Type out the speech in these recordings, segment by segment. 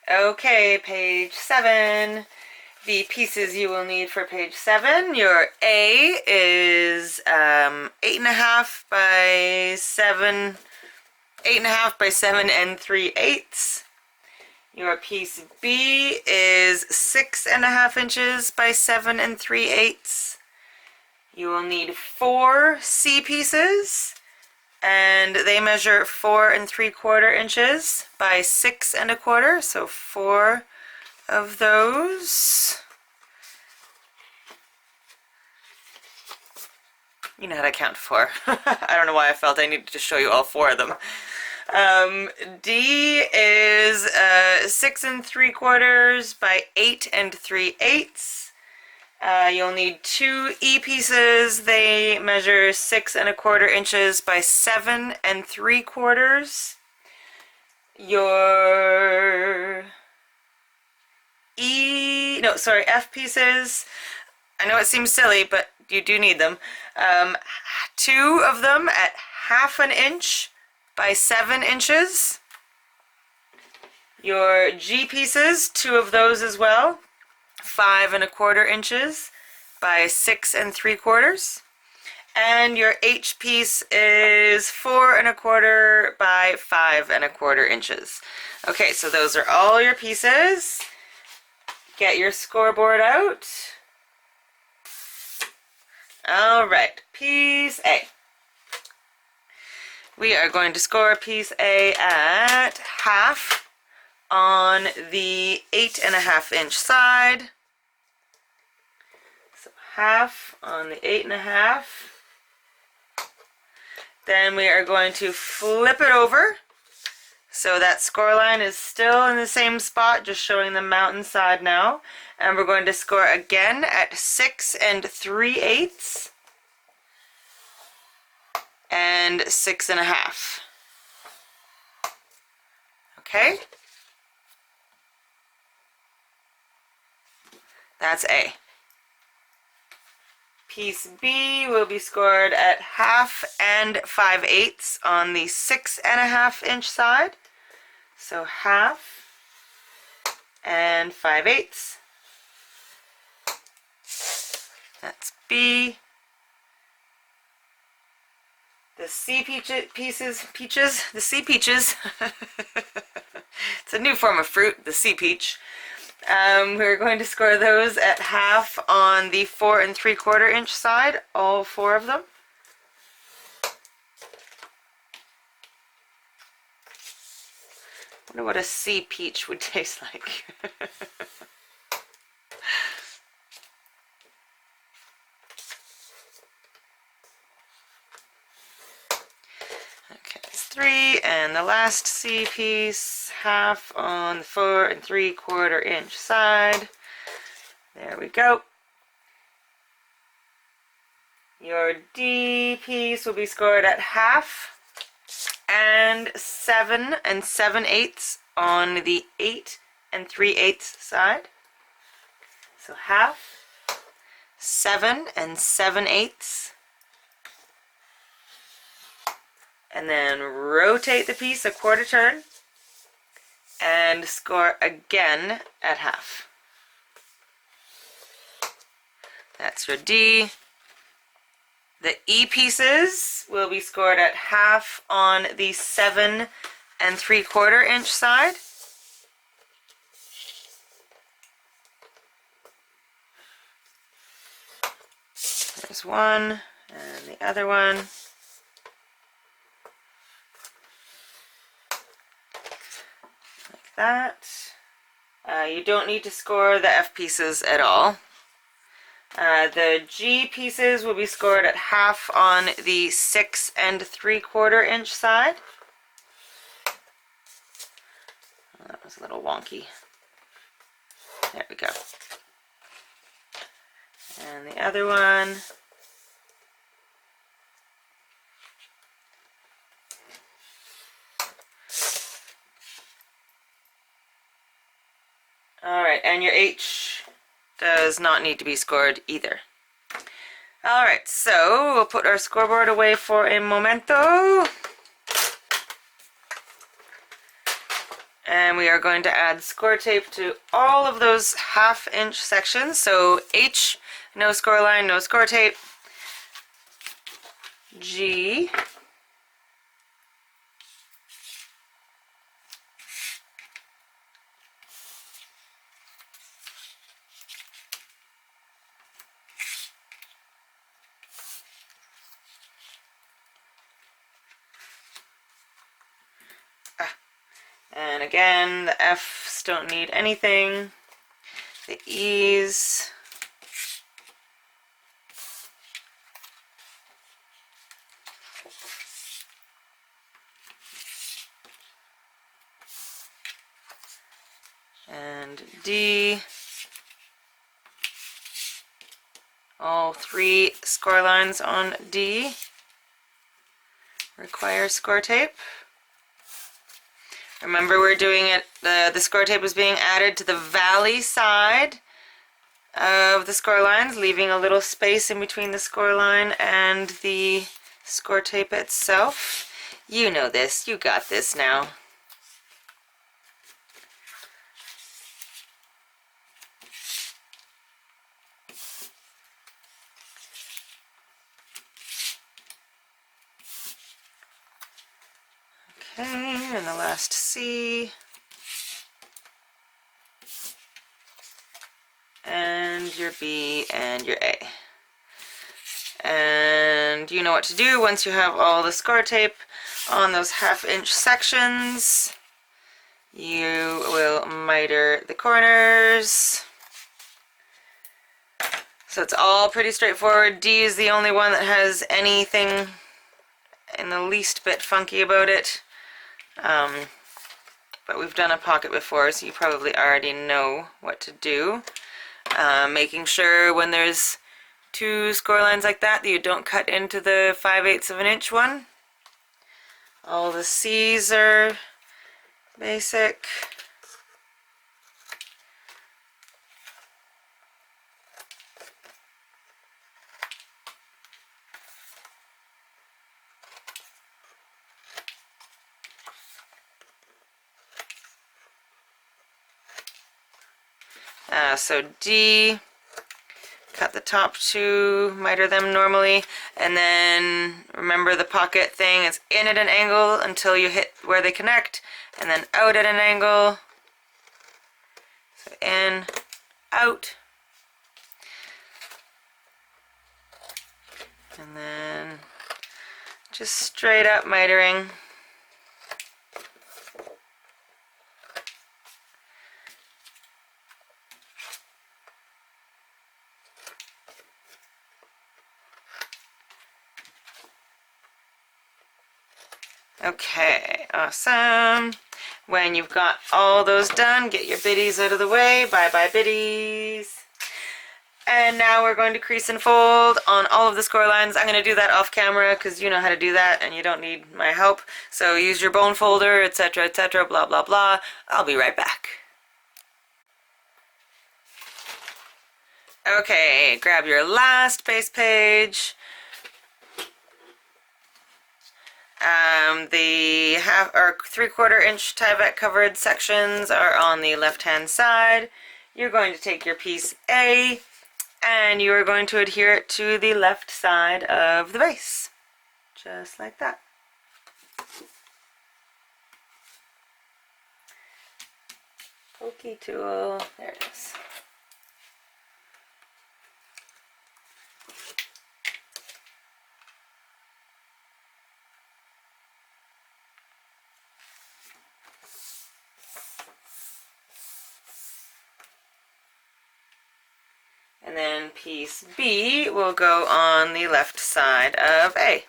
Okay, page 7. The pieces you will need for page 7. Your A is 8.5 by 7, 8.5 by 7 and 3/8. Your piece B is 6.5 inches by 7 and 3/8. You will need 4 C pieces, and they measure 4 3/4 inches by 6 1/4, so 4 of those. You know how to count 4. I don't know why I felt I needed to show you all 4 of them. D is 6 3/4 by 8 3/8. You'll need 2 E pieces. They measure 6 1/4 inches by 7 3/4. Your F pieces. I know it seems silly, but you do need them. 2 of them at 1/2 inch by 7 inches. Your G pieces, 2 of those as well, 5 1/4 inches by 6 3/4. And your H piece is 4 1/4 by 5 1/4 inches. Okay, so those are all your pieces. Get your scoreboard out. All right, piece A. We are going to score piece A at 1/2 on the 8.5 inch side. So 1/2 on the 8.5. Then we are going to flip it over. So that score line is still in the same spot, just showing the mountain side now. And we're going to score again at 6 3/8 and 6.5. Okay? That's A. Piece B will be scored at 1/2 and 5/8 on the 6.5 inch side. So 1/2 and 5/8. That's B. The C pieces, the C peaches. It's a new form of fruit, the C peach. We're going to score those at 1/2 on the 4 3/4 inch side, all 4 of them. I wonder what a C peach would taste like. Okay, that's 3, and the last C piece, 1/2 on the 4 3/4 inch side. There we go. Your D piece will be scored at 1/2 and 7 7/8 on the 8 3/8 side. So 1/2, 7 7/8. And then rotate the piece a quarter turn and score again at 1/2. That's your D. The E pieces will be scored at 1/2 on the 7 3/4 inch side. There's one, and the other one. Like that. You don't need to score the F pieces at all. The G pieces will be scored at 1/2 on the 6 3/4 inch side. Oh, that was a little wonky. There we go. And the other one. Alright, and your H does not need to be scored either. Alright, so we'll put our scoreboard away for a momento. And we are going to add score tape to all of those half-inch sections. So H, no score line, no score tape. G, and again, the F's don't need anything. The E's. And D. All 3 score lines on D require score tape. Remember, we're doing it, the score tape is being added to the valley side of the score lines, leaving a little space in between the score line and the score tape itself. You know this, you got this now. Okay, and the last C. And your B and your A. And you know what to do once you have all the score tape on those half-inch sections. You will miter the corners. So it's all pretty straightforward. D is the only one that has anything in the least bit funky about it. But we've done a pocket before, so you probably already know what to do. Making sure when there's 2 score lines like that you don't cut into the 5/8 of an inch one. All the C's are basic. So D, cut the top 2, miter them normally, and then remember the pocket thing is in at an angle until you hit where they connect, and then out at an angle. So in, out, and then just straight up mitering. Okay, awesome. When you've got all those done, get your biddies out of the way. Bye-bye biddies. And now we're going to crease and fold on all of the score lines. I'm going to do that off camera because you know how to do that and you don't need my help. So use your bone folder, etc., blah, blah, blah. I'll be right back. Okay, grab your last base page. The 1/2 or 3/4 inch Tyvek covered sections are on the left hand side. You're going to take your piece A and you are going to adhere it to the left side of the base. Just like that. Pokey tool, there it is. And then piece B will go on the left side of A.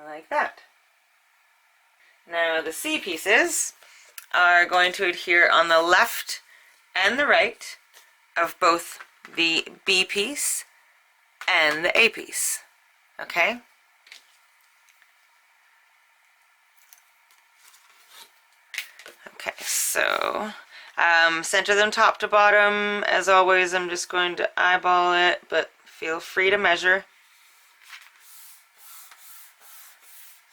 Like that. Now the C pieces are going to adhere on the left and the right of both the B piece and the A piece. Okay? Okay, so center them top to bottom. As always, I'm just going to eyeball it, but feel free to measure.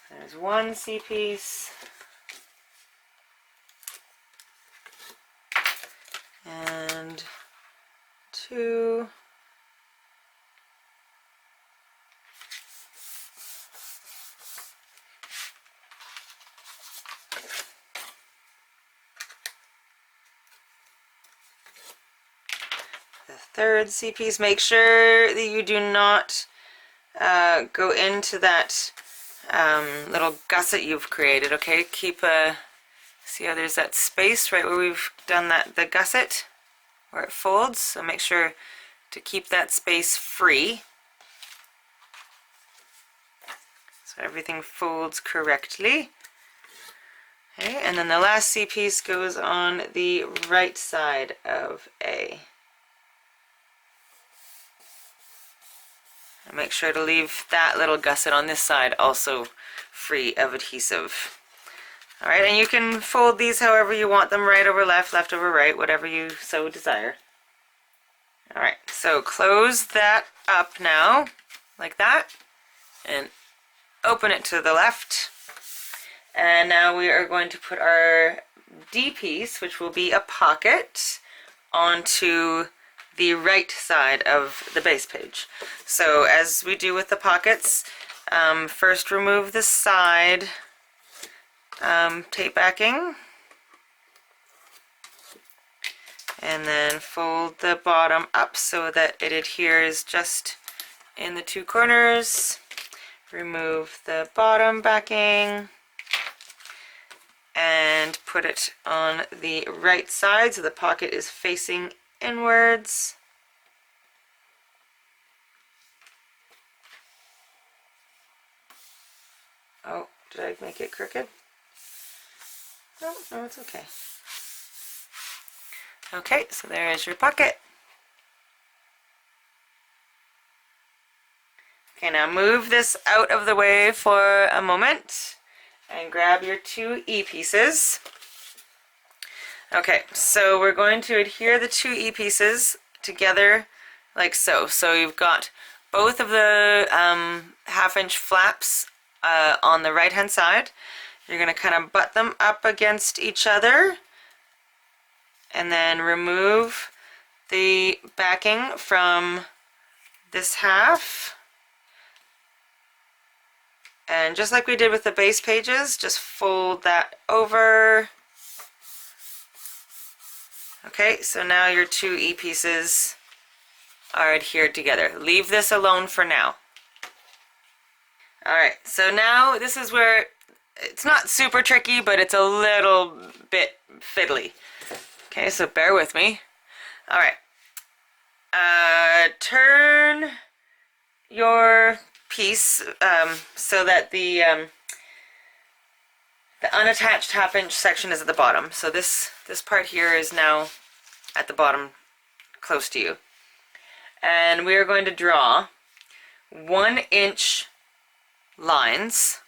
There's one C-piece. And two. The third C-piece. Make sure that you do not go into that little gusset you've created, okay? Keep see how there's that space right where we've done the gusset where it folds, so make sure to keep that space free so everything folds correctly. Okay, and then the last C-piece goes on the right side of A. And make sure to leave that little gusset on this side also free of adhesive. Alright, and you can fold these however you want them, right over left, left over right, whatever you so desire. Alright, so close that up now, like that, and open it to the left. And now we are going to put our D piece, which will be a pocket, onto the right side of the base page. So as we do with the pockets, first remove the side tape backing, and then fold the bottom up so that it adheres just in the two corners. Remove the bottom backing and put it on the right side so the pocket is facing inwards. Oh, did I make it crooked? No, no, it's okay. Okay, so there is your pocket. Okay, now move this out of the way for a moment and grab your two E pieces. Okay, so we're going to adhere the two E pieces together like so. So you've got both of the half-inch flaps on the right-hand side. You're going to kind of butt them up against each other and then remove the backing from this half. And just like we did with the base pages, just fold that over. Okay, so now your two E pieces are adhered together. Leave this alone for now. Alright, so now this is where it's not super tricky, but it's a little bit fiddly. Okay, so bear with me. Alright. Turn your piece so that the unattached half-inch section is at the bottom. So this part here is now at the bottom, close to you. And we are going to draw 1-inch lines.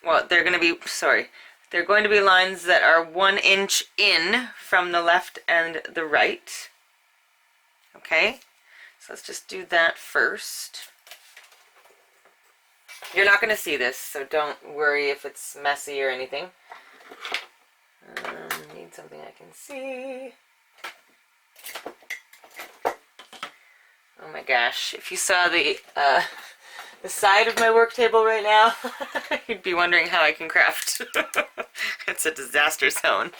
Well, they're going to be, sorry, they're going to be lines that are 1 inch in from the left and the right. Okay, so let's just do that first. You're not going to see this, so don't worry if it's messy or anything. Need something I can see. Oh my gosh, if you saw the side of my work table right now, you'd be wondering how I can craft. It's a disaster zone.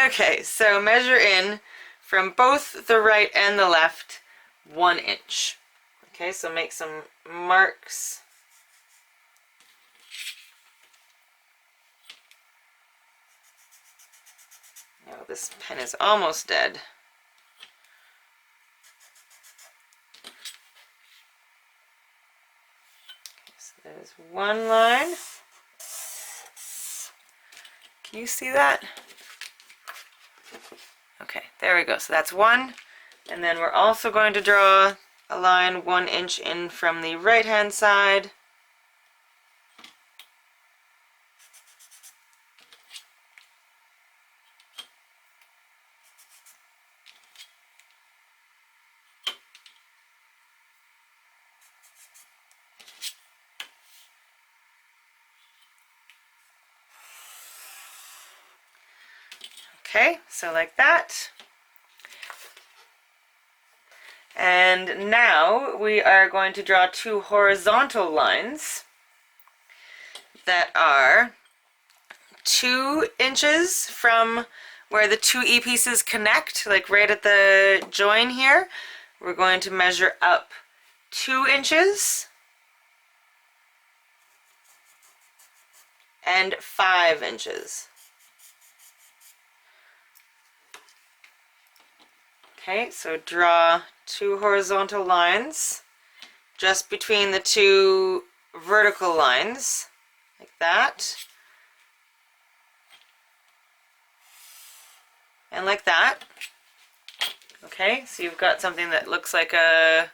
Okay, so measure in from both the right and the left 1 inch. Okay, so make some marks. Now this pen is almost dead. Okay, so there's one line. Can you see that? Okay, there we go. So that's one. And then we're also going to draw a line 1 inch in from the right hand side. Okay, so like that. And now we are going to draw two horizontal lines that are 2 inches from where the two E-pieces connect, like right at the join here. We're going to measure up 2 inches and 5 inches. Okay, so draw 2 horizontal lines just between the 2 vertical lines, like that, and like that. Okay, so you've got something that looks like a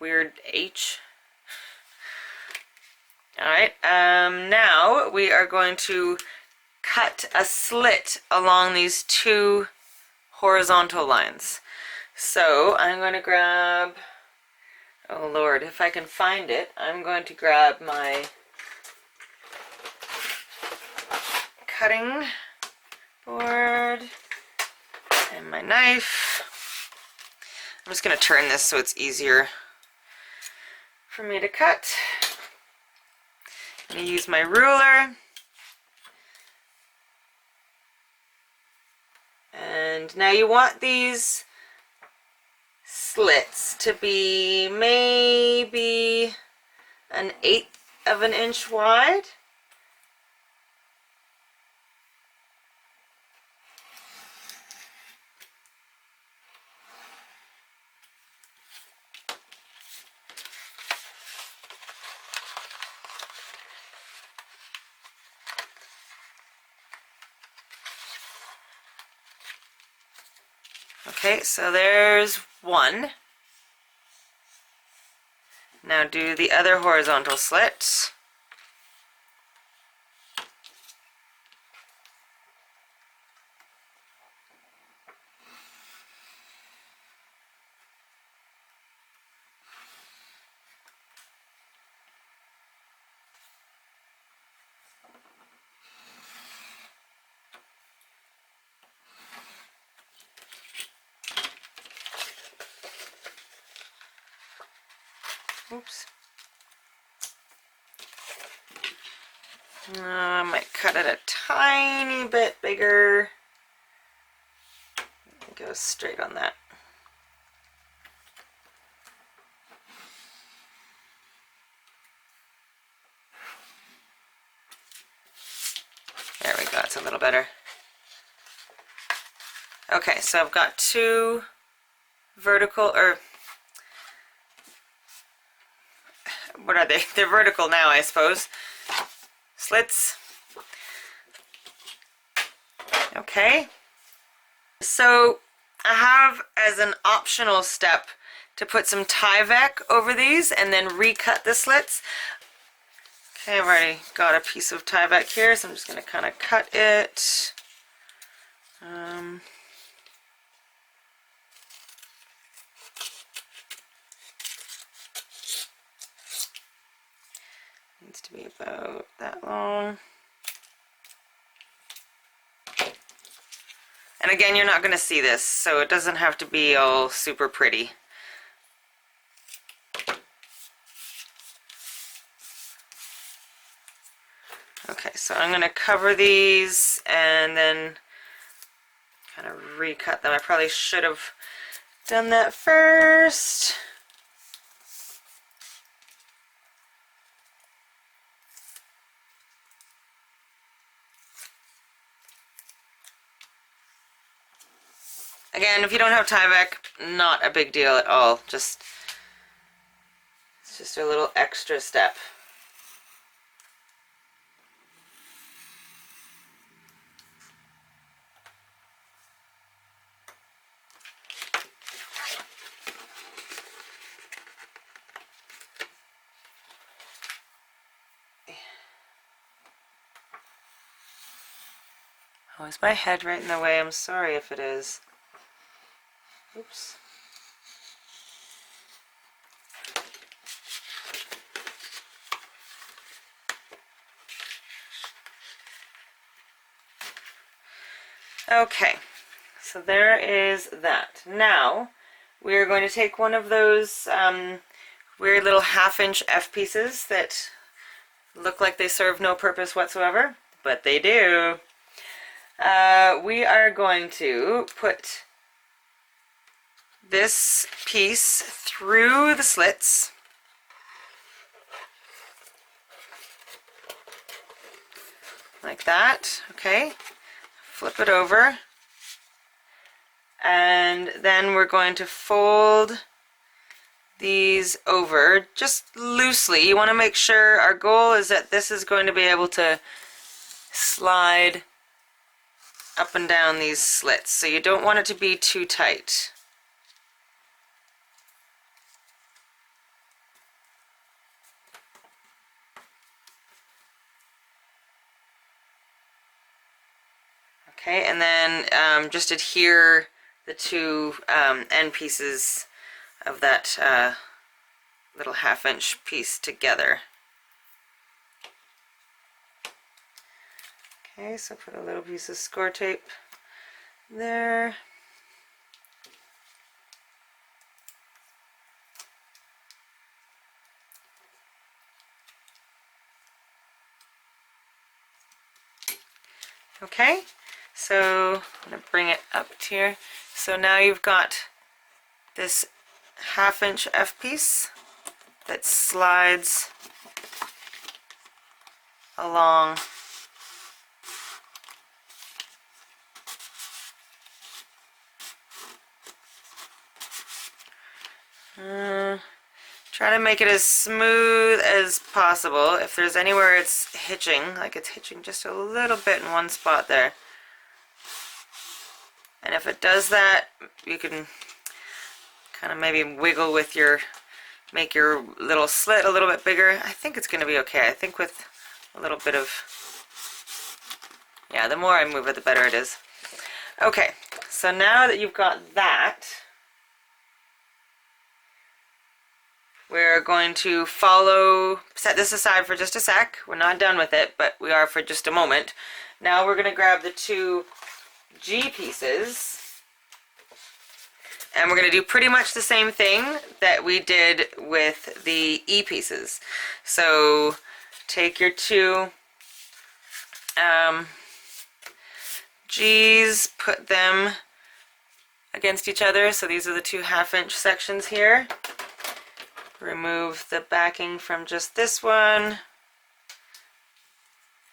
weird H. Alright, now we are going to cut a slit along these 2 horizontal lines. So I'm going to grab, oh Lord, if I can find it, I'm going to grab my cutting board and my knife. I'm just going to turn this so it's easier for me to cut. I'm going to use my ruler. And now you want these slits to be maybe 1/8 of an inch wide. Okay, so there's one. Now do the other horizontal slit. Oops. I might cut it a tiny bit bigger. Go straight on that. There we go, it's a little better. Okay, so I've got 2 vertical, or what are they? They're vertical now, I suppose. Slits. Okay. So I have as an optional step to put some Tyvek over these and then recut the slits. Okay, I've already got a piece of Tyvek here, so I'm just going to kind of cut it. Needs to be about that long. And again, you're not going to see this, so it doesn't have to be all super pretty. Okay, so I'm going to cover these and then kind of recut them. I probably should have done that first. Again, if you don't have Tyvek, not a big deal at all. It's just a little extra step. Oh, is my head right in the way? I'm sorry if it is. Oops. Okay, so there is that. Now, we're going to take one of those weird little half-inch F pieces that look like they serve no purpose whatsoever, but they do. We are going to put this piece through the slits, like that, okay? Flip it over, and then we're going to fold these over just loosely. You want to make sure, our goal is that this is going to be able to slide up and down these slits, so you don't want it to be too tight. Okay, and then just adhere the two end pieces of that little half-inch piece together. Okay, so put a little piece of score tape there. Okay, so I'm going to bring it up to here. So now you've got this half-inch F piece that slides along try to make it as smooth as possible. If there's anywhere it's hitching, like it's hitching just a little bit in one spot there, and if it does that, you can kind of maybe wiggle with your, make your little slit a little bit bigger. I think it's going to be okay. I think with a little bit of, yeah, the more I move it, the better it is. Okay, so now that you've got that, we're going to set this aside for just a sec. We're not done with it, but we are for just a moment. Now we're going to grab the two G pieces, and we're going to do pretty much the same thing that we did with the E pieces. So take your two G's, put them against each other. So these are the two half-inch sections here. Remove the backing from just this one.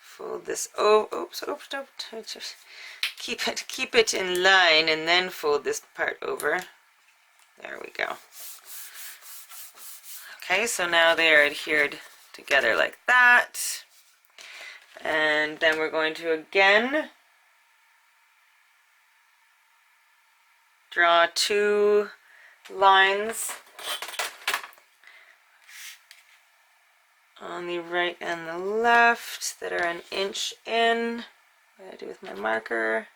Fold this oops, keep it in line, and then fold this part over. There we go. Okay, so now they are adhered together like that. And then we're going to again draw two lines on the right and the left that are an inch in. What do I do with my marker?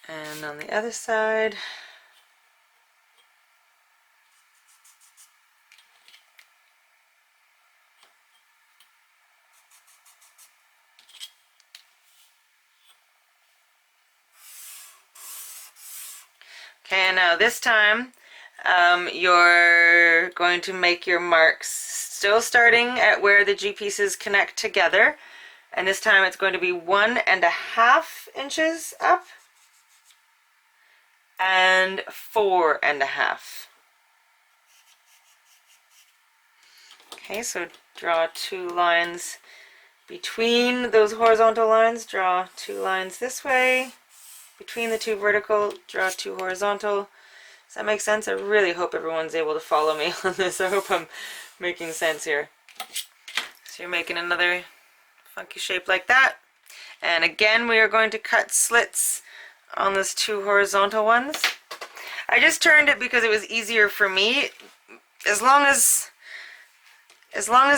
And on the other side, okay, now this time you're going to make your marks still starting at where the G pieces connect together, and this time it's going to be 1.5 inches up and 4.5. Okay, so draw two lines between those horizontal lines. Draw two lines this way. Between the two vertical, draw two horizontal. Does that make sense? I really hope everyone's able to follow me on this. I hope I'm making sense here. So you're making another funky shape like that. And again, we are going to cut slits on those two horizontal ones. I just turned it because it was easier for me. as long as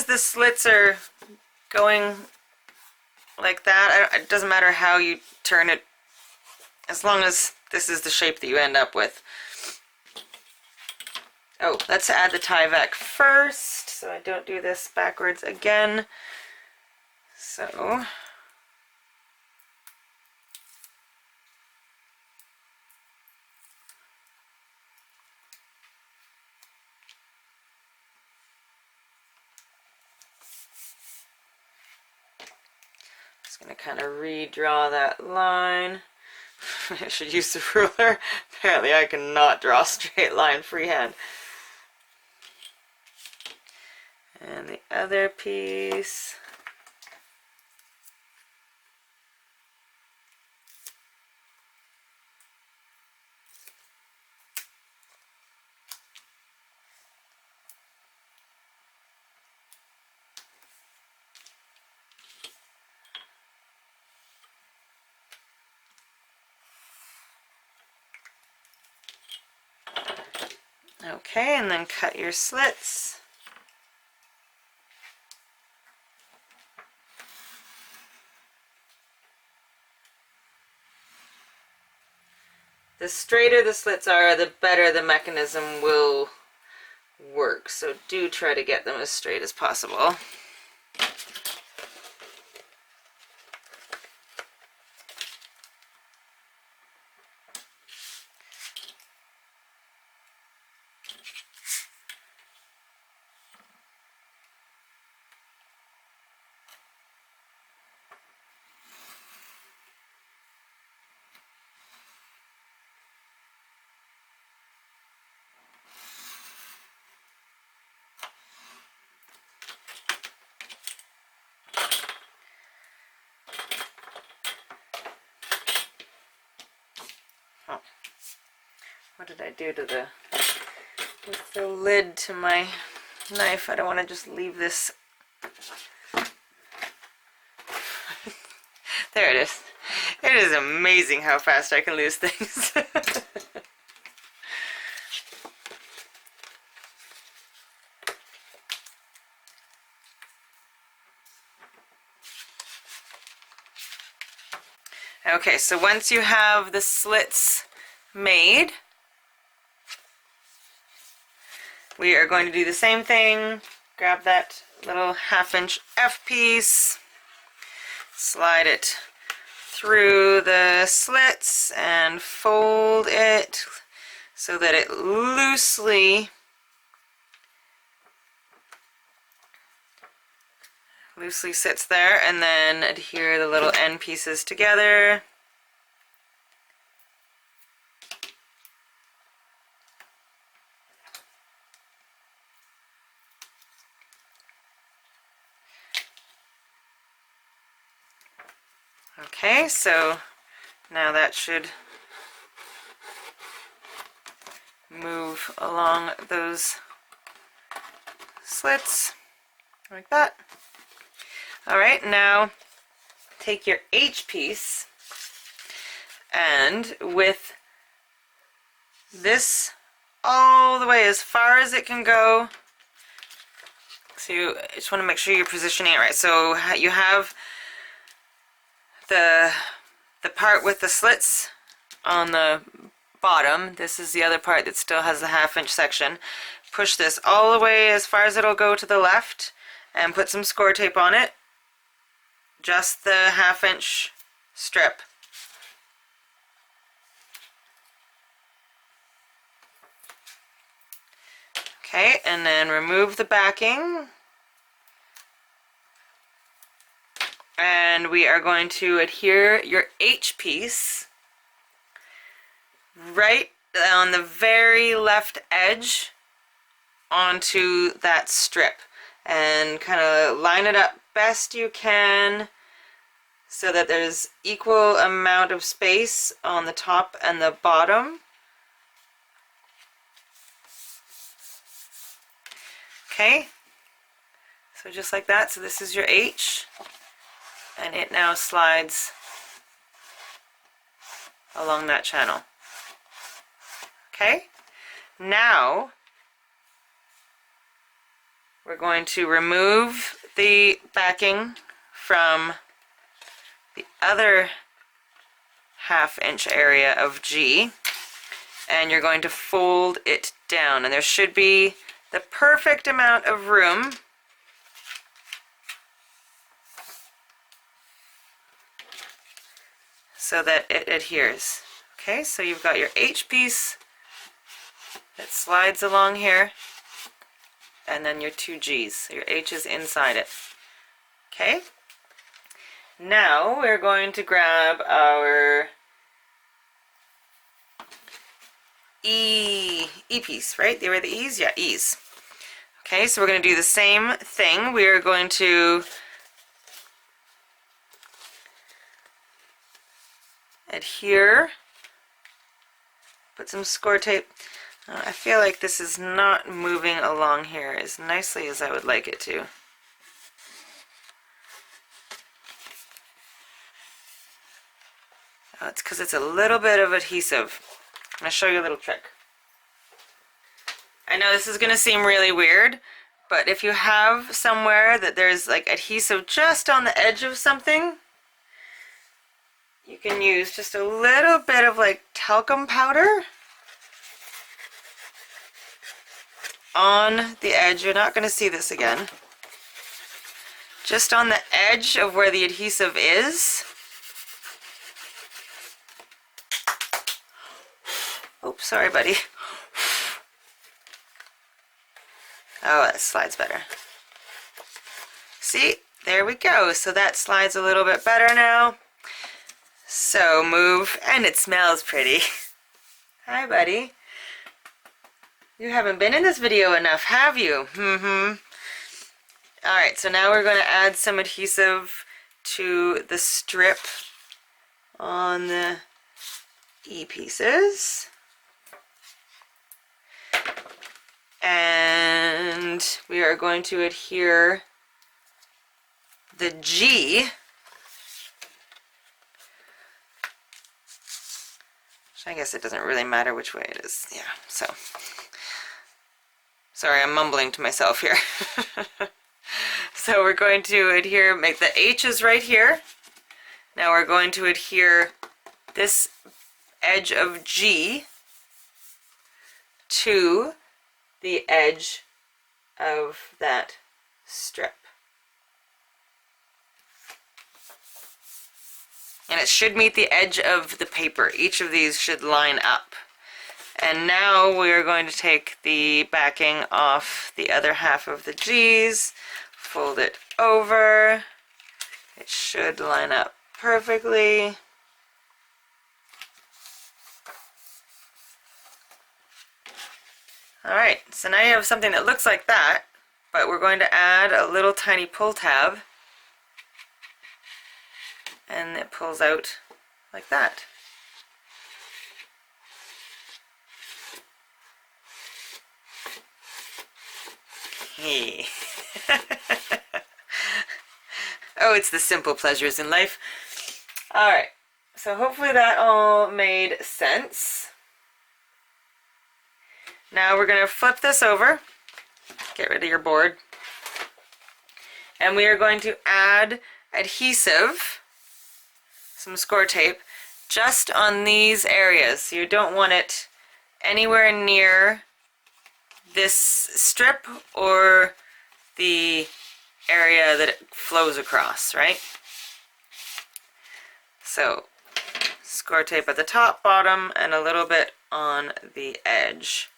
the slits are going like that, it doesn't matter how you turn it, as long as this is the shape that you end up with. Oh, let's add the Tyvek first, so I don't do this backwards again. So, just going to kind of redraw that line. I should use the ruler. Apparently I cannot draw a straight line freehand. And the other piece. Okay, and then cut your slits. The straighter the slits are, the better the mechanism will work. So do try to get them as straight as possible. Oh, what did I do to with the lid to my knife? I don't want to just leave this. There it is. It is amazing how fast I can lose things. Okay, so once you have the slits made, we are going to do the same thing. Grab that little 1/2" F piece, slide it through the slits and fold it so that it loosely sits there, and then adhere the little end pieces together. Okay, so now that should move along those slits like that. Alright, now take your H piece, and with this all the way as far as it can go, so you just want to make sure you're positioning it right. So you have the part with the slits on the bottom. This is the other part that still has the 1/2" section. Push this all the way as far as it'll go to the left and put some score tape on it. Just the 1/2" strip. Okay, and then remove the backing. And we are going to adhere your H piece right on the very left edge onto that strip, and kind of line it up best you can so that there's equal amount of space on the top and the bottom. Okay, so just like that. So this is your H, and it now slides along that channel. Okay, now we're going to remove the backing from the other 1/2 inch area of G, and you're going to fold it down, and there should be the perfect amount of room so that it adheres. Okay, so you've got your H piece that slides along here, and then your 2 G's. So your H is inside it. Okay, now we're going to grab our E piece, right? They were the E's? Yeah, E's. Okay, so we're going to do the same thing. We are going to adhere, put some score tape. I feel like this is not moving along here as nicely as I would like it to. Oh, it's because it's a little bit of adhesive. I'm going to show you a little trick. I know this is going to seem really weird, but if you have somewhere that there's like adhesive just on the edge of something, you can use just a little bit of like talcum powder on the edge. You're not going to see this again. Just on the edge of where the adhesive is. Oops, sorry, buddy. Oh, that slides better. See, there we go. So that slides a little bit better now. So move, and it smells pretty. Hi, buddy. You haven't been in this video enough, have you? Alright, so now we're going to add some adhesive to the strip on the E pieces. And we are going to adhere the G, I guess it doesn't really matter which way it is. Yeah, so sorry, I'm mumbling to myself here. So we're going to adhere, make the H's right here. Now we're going to adhere this edge of G to the edge of that strip. And it should meet the edge of the paper. Each of these should line up. And now we are going to take the backing off the other half of the G's, fold it over. It should line up perfectly. Alright, so now you have something that looks like that, but we're going to add a little tiny pull tab, and it pulls out like that. Hey. Oh, it's the simple pleasures in life. Alright, so hopefully that all made sense. Now we're going to flip this over, get rid of your board, and we are going to add adhesive, some score tape, just on these areas. You don't want it anywhere near this strip or the area that it flows across, right? So score tape at the top, bottom, and a little bit on the edge.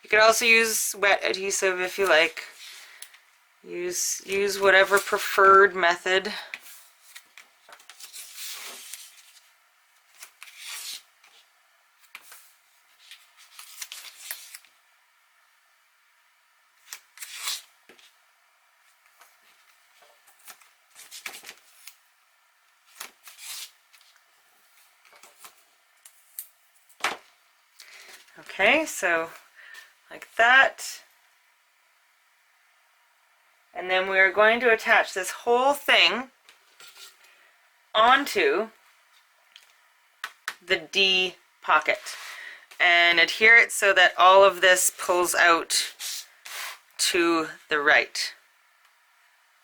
You could also use wet adhesive if you like. Use whatever preferred method. Okay, so like that. And then we are going to attach this whole thing onto the D pocket. and adhere it so that all of this pulls out to the right.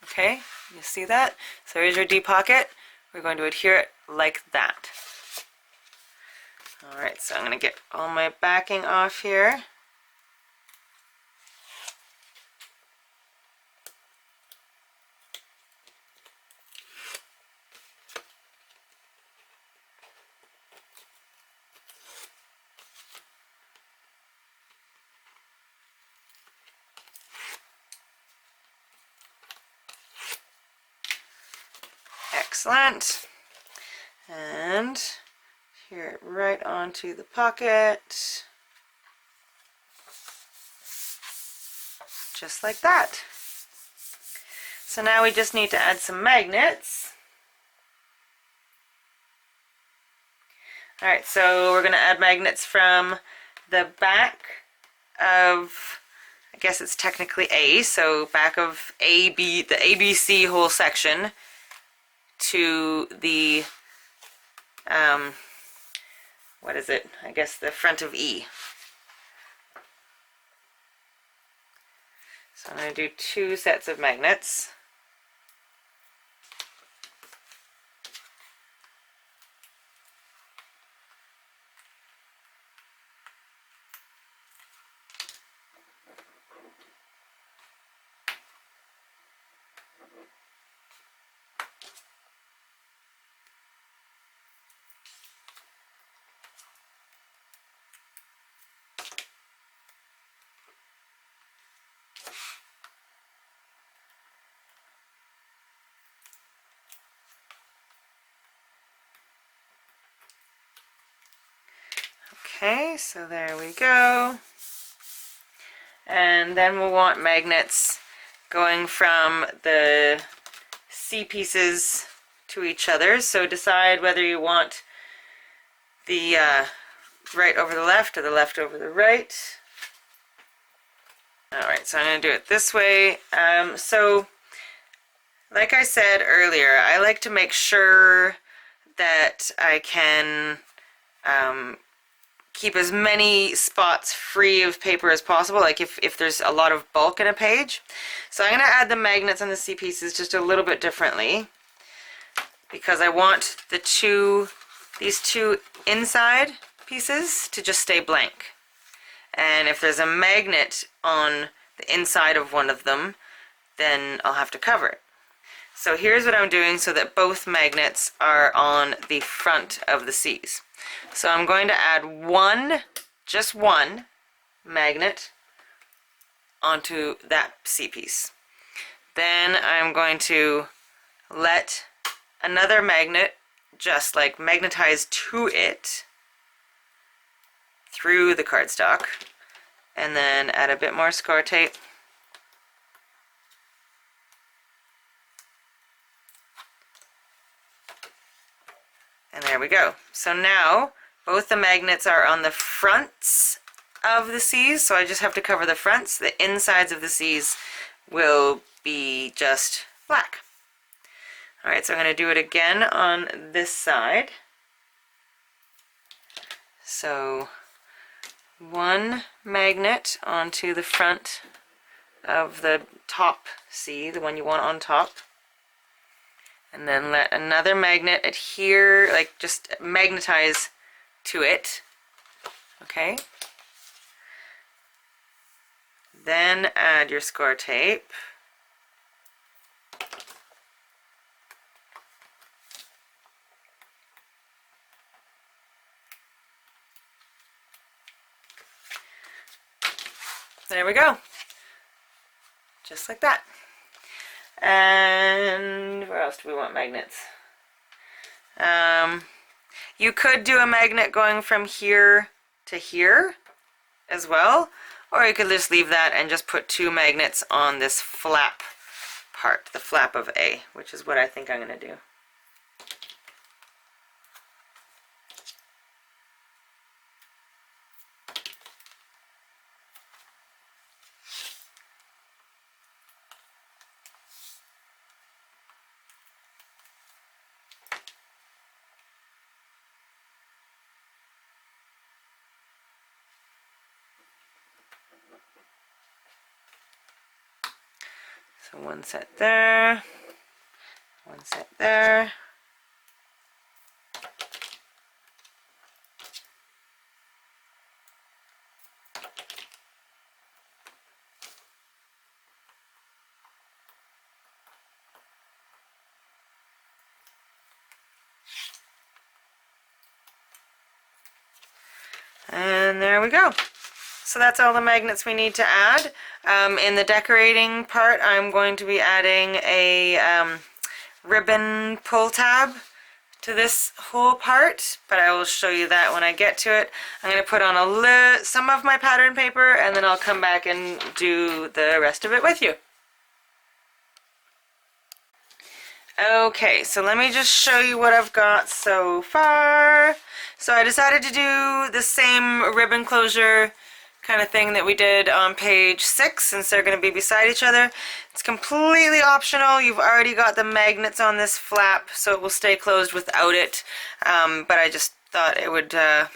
Okay, you see that? So here's your D pocket. We're going to adhere it like that. Alright, so I'm going to get all my backing off here. Excellent. And adhere it right onto the pocket. Just like that. So now we just need to add some magnets. Alright, so we're going to add magnets from the back of, I guess it's technically A, so back of AB, the ABC whole section, to the, what is it? I guess the front of E. So I'm going to do 2 sets of magnets. Okay, so there we go. And then we'll want magnets going from the C pieces to each other. So decide whether you want the right over the left or the left over the right. Alright, so I'm going to do it this way. So, like I said earlier, I like to make sure that I can keep as many spots free of paper as possible, like if there's a lot of bulk in a page. So I'm going to add the magnets on the C pieces just a little bit differently, because I want these two inside pieces to just stay blank. And if there's a magnet on the inside of one of them, then I'll have to cover it. So here's what I'm doing so that both magnets are on the front of the C's. So I'm going to add just one magnet onto that C piece. Then I'm going to let another magnet just like magnetize to it through the cardstock, and then add a bit more score tape. And there we go. So now both the magnets are on the fronts of the C's, so I just have to cover the fronts. The insides of the C's will be just black. Alright, so I'm going to do it again on this side. So one magnet onto the front of the top C, the one you want on top. And then let another magnet adhere, like just magnetize to it. Okay. Then add your score tape. There we go. Just like that. And where else do we want magnets? You could do a magnet going from here to here as well, or you could just leave that and just put 2 magnets on this flap part, the flap of A, which is what I think I'm going to do. So one set there, one set there. And there we go. So that's all the magnets we need to add. In the decorating part, I'm going to be adding a ribbon pull tab to this whole part, but I will show you that when I get to it. I'm going to put on some of my pattern paper, and then I'll come back and do the rest of it with you. Okay, so let me just show you what I've got so far. So I decided to do the same ribbon closure kind of thing that we did on page 6, since they're going to be beside each other. It's completely optional. You've already got the magnets on this flap, so it will stay closed without it. But I just thought it would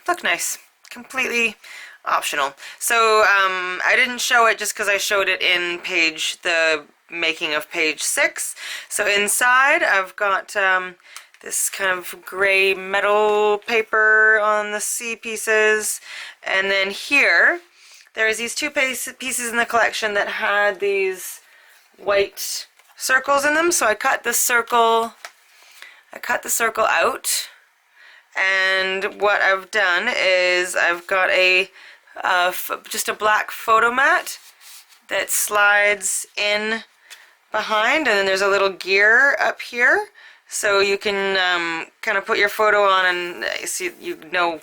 look nice. Completely optional. So I didn't show it just because I showed it in the making of page 6. So inside I've got this kind of gray metal paper on the C pieces, and then here there's these two pieces in the collection that had these white circles in them. So I cut the circle out, and what I've done is I've got just a black photo mat that slides in behind, and then there's a little gear up here, so you can kind of put your photo on and see, you know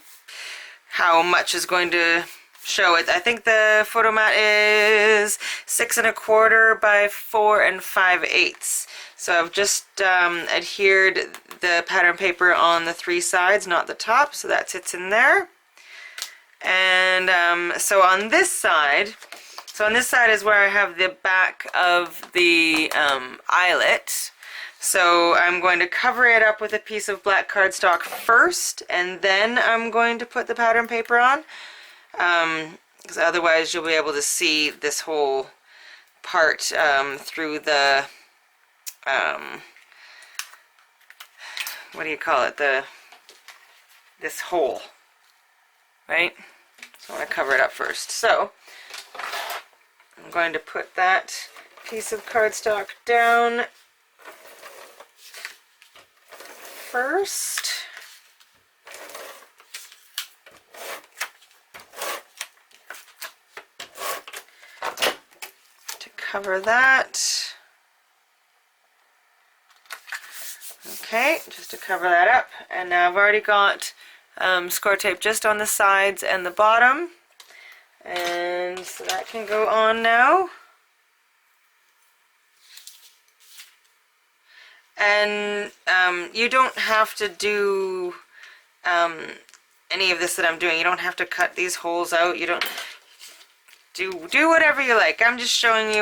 how much is going to show it. I think the photo mat is 6 1/4 by 4 5/8. So I've just adhered the pattern paper on the 3 sides, not the top, so that sits in there. And so on this side is where I have the back of the eyelet. So I'm going to cover it up with a piece of black cardstock first, and then I'm going to put the pattern paper on. Because otherwise you'll be able to see this whole part through the, what do you call it, this hole, right? So I want to cover it up first. So I'm going to put that piece of cardstock down first. To cover that. Okay, just to cover that up. And now I've already got score tape just on the sides and the bottom. And so that can go on now. And you don't have to do any of this that I'm doing. You don't have to cut these holes out. You don't do whatever you like. I'm just showing you